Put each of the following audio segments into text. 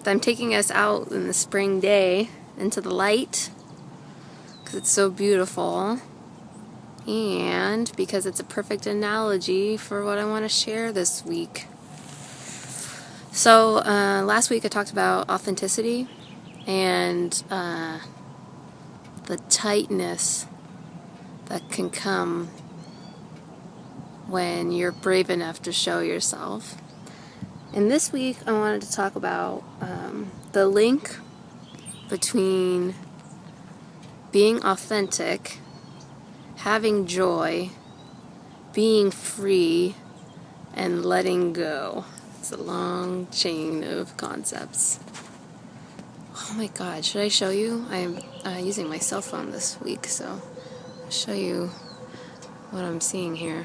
I'm taking us out in the spring day into the light because it's so beautiful and because it's a perfect analogy for what I want to share this week. So last week I talked about authenticity and the tightness that can come when you're brave enough to show yourself. And this week I wanted to talk about the link between being authentic, having joy, being free, and letting go. It's a long chain of concepts. Oh my God, should I show you? I'm using my cell phone this week, so I'll show you what I'm seeing here.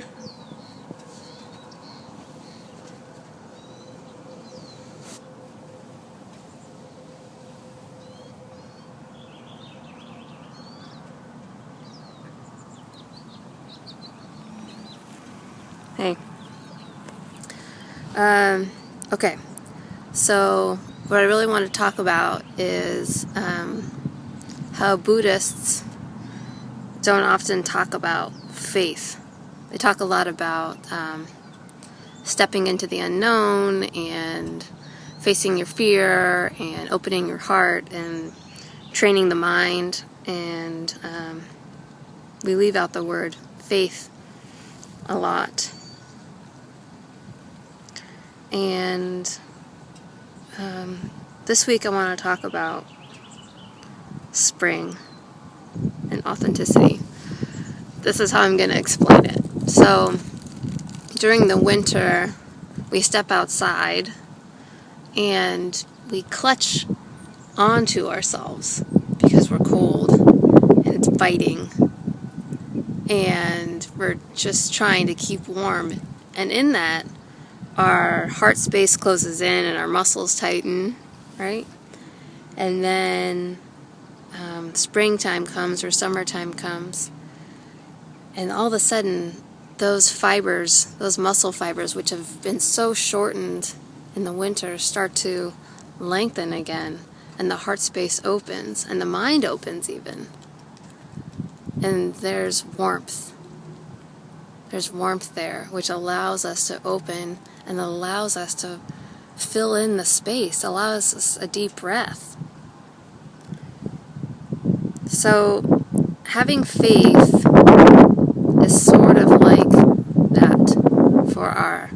Hey. Okay. So what I really want to talk about is how Buddhists don't often talk about faith. They talk a lot about stepping into the unknown and facing your fear and opening your heart and training the mind, and we leave out the word faith a lot. And this week I want to talk about spring and authenticity. This is how I'm going to explain it. So during the winter, we step outside and we clutch onto ourselves because we're cold and it's biting, and we're just trying to keep warm. And in that, our heart space closes in and our muscles tighten, right? And then springtime comes or summertime comes, and all of a sudden those fibers, those muscle fibers which have been so shortened in the winter, start to lengthen again, and the heart space opens and the mind opens even, and there's warmth. There's warmth there, which allows us to open and allows us to fill in the space, allows us a deep breath. So having faith is sort of like that for our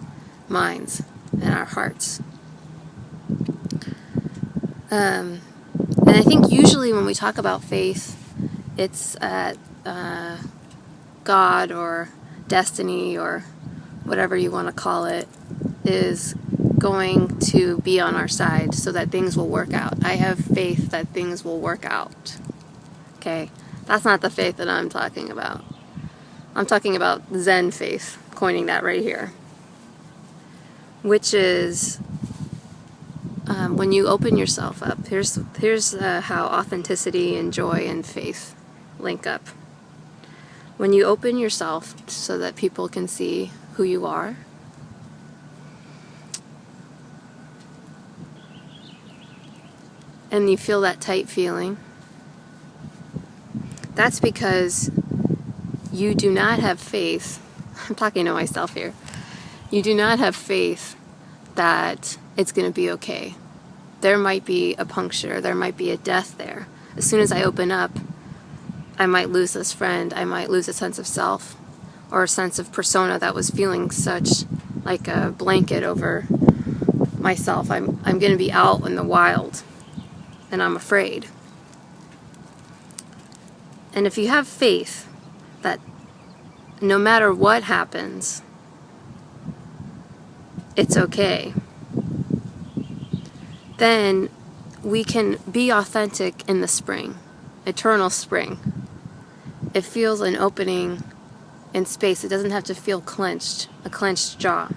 minds and our hearts. And I think usually when we talk about faith, it's God or destiny or whatever you want to call it is going to be on our side so that things will work out. I have faith that things will work out. Okay, that's not the faith that I'm talking about. I'm talking about Zen faith, coining that right here, which is when you open yourself up. Here's how authenticity and joy and faith link up. When you open yourself so that people can see who you are, and you feel that tight feeling, that's because you do not have faith. I'm talking to myself here. You do not have faith that it's going to be okay. There might be a puncture, there might be a death there. As soon as I open up, I might lose this friend, I might lose a sense of self or a sense of persona that was feeling such like a blanket over myself. I'm going to be out in the wild and I'm afraid. And if you have faith that no matter what happens, it's okay, then we can be authentic in the spring, eternal spring. It feels an opening in space. It doesn't have to feel clenched, a clenched jaw.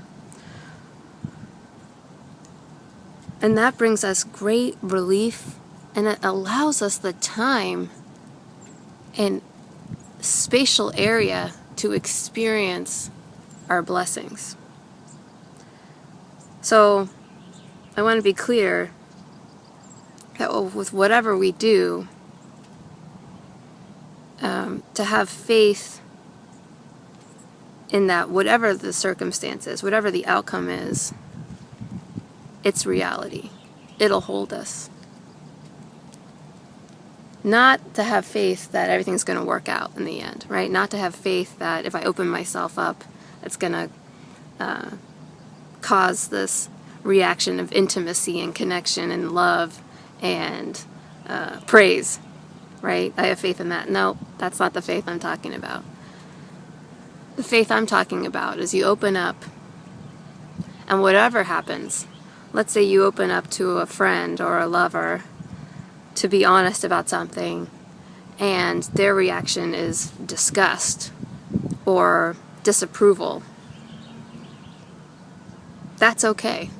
And that brings us great relief, and it allows us the time and spatial area to experience our blessings. So I want to be clear, that with whatever we do, to have faith in that whatever the circumstances, whatever the outcome is, it's reality. It'll hold us. Not to have faith that everything's going to work out in the end, right? Not to have faith that if I open myself up, it's going to cause this reaction of intimacy and connection and love and praise, right? I have faith in that. No, that's not the faith I'm talking about. The faith I'm talking about is you open up, and whatever happens, let's say you open up to a friend or a lover to be honest about something, and their reaction is disgust or disapproval. That's okay.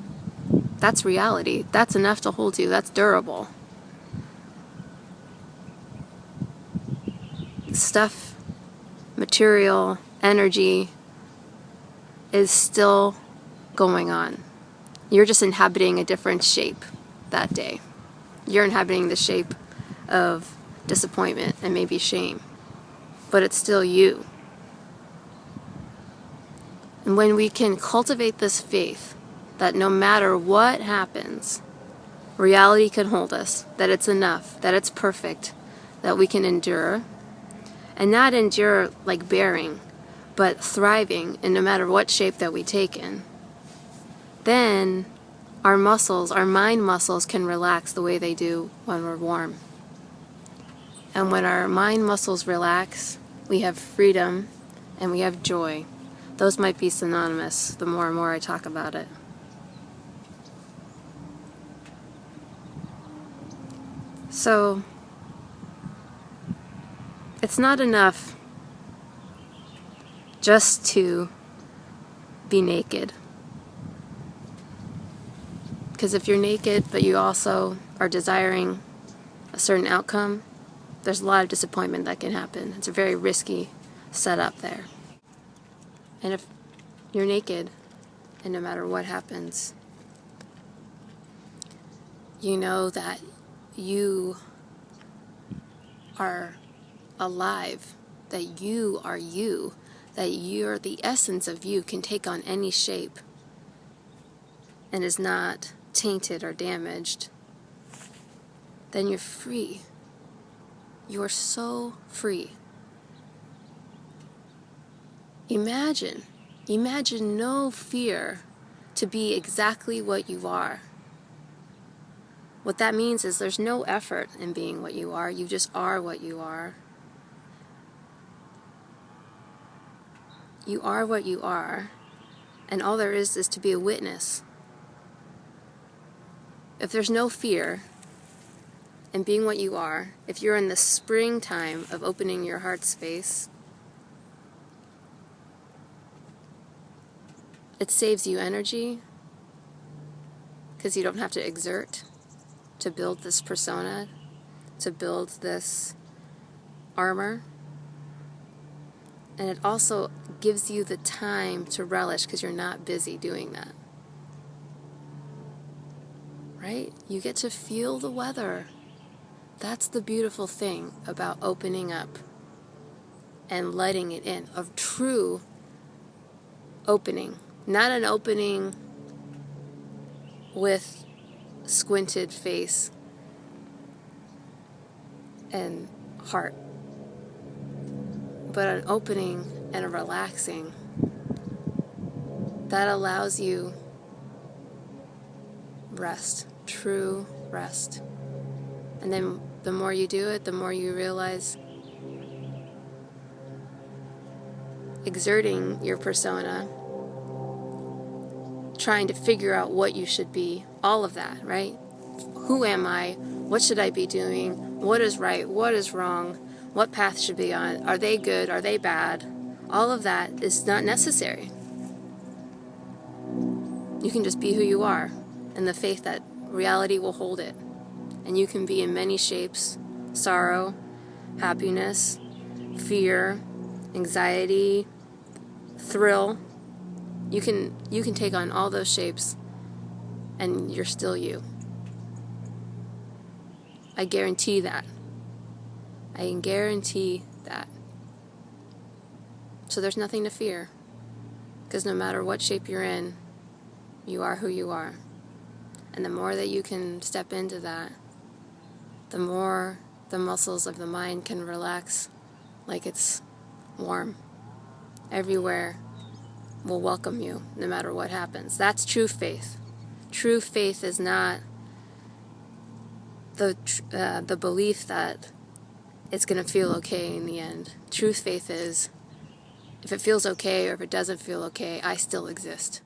That's reality. That's enough to hold you. That's durable. Stuff, material, energy is still going on. You're just inhabiting a different shape that day. You're inhabiting the shape of disappointment and maybe shame, but it's still you. And when we can cultivate this faith that no matter what happens, reality can hold us, that it's enough, that it's perfect, that we can endure, and not endure like bearing, but thriving in no matter what shape that we take in, then our muscles, our mind muscles, can relax the way they do when we're warm. And when our mind muscles relax, we have freedom and we have joy. Those might be synonymous the more and more I talk about it. So, it's not enough just to be naked. Because if you're naked, but you also are desiring a certain outcome, there's a lot of disappointment that can happen. It's a very risky setup there. And if you're naked, and no matter what happens, you know that you are alive, that you are you, that you're the essence of you can take on any shape and is not tainted or damaged, then you're free. You're so free. Imagine no fear to be exactly what you are. What that means is there's no effort in being what you are. You just are what you are. You are what you are, and all there is to be a witness. If there's no fear in being what you are, if you're in the springtime of opening your heart space, it saves you energy because you don't have to exert to build this persona, to build this armor. And it also gives you the time to relish because you're not busy doing that. Right? You get to feel the weather. That's the beautiful thing about opening up and letting it in, of true opening. Not an opening with squinted face and heart, but an opening and a relaxing that allows you rest, true rest. And then the more you do it, the more you realize exerting your persona, trying to figure out what you should be, all of that, right? Who am I? What should I be doing? What is right? What is wrong? What path should be on? Are they good? Are they bad? All of that is not necessary. You can just be who you are, in the faith that reality will hold it. And you can be in many shapes: sorrow, happiness, fear, anxiety, thrill. You can take on all those shapes and you're still you. I guarantee that. I can guarantee that. So there's nothing to fear, because no matter what shape you're in, you are who you are. And the more that you can step into that, the more the muscles of the mind can relax like it's warm. Everywhere will welcome you, no matter what happens. That's true faith. True faith is not the belief that it's going to feel okay in the end. True faith is, if it feels okay or if it doesn't feel okay, I still exist.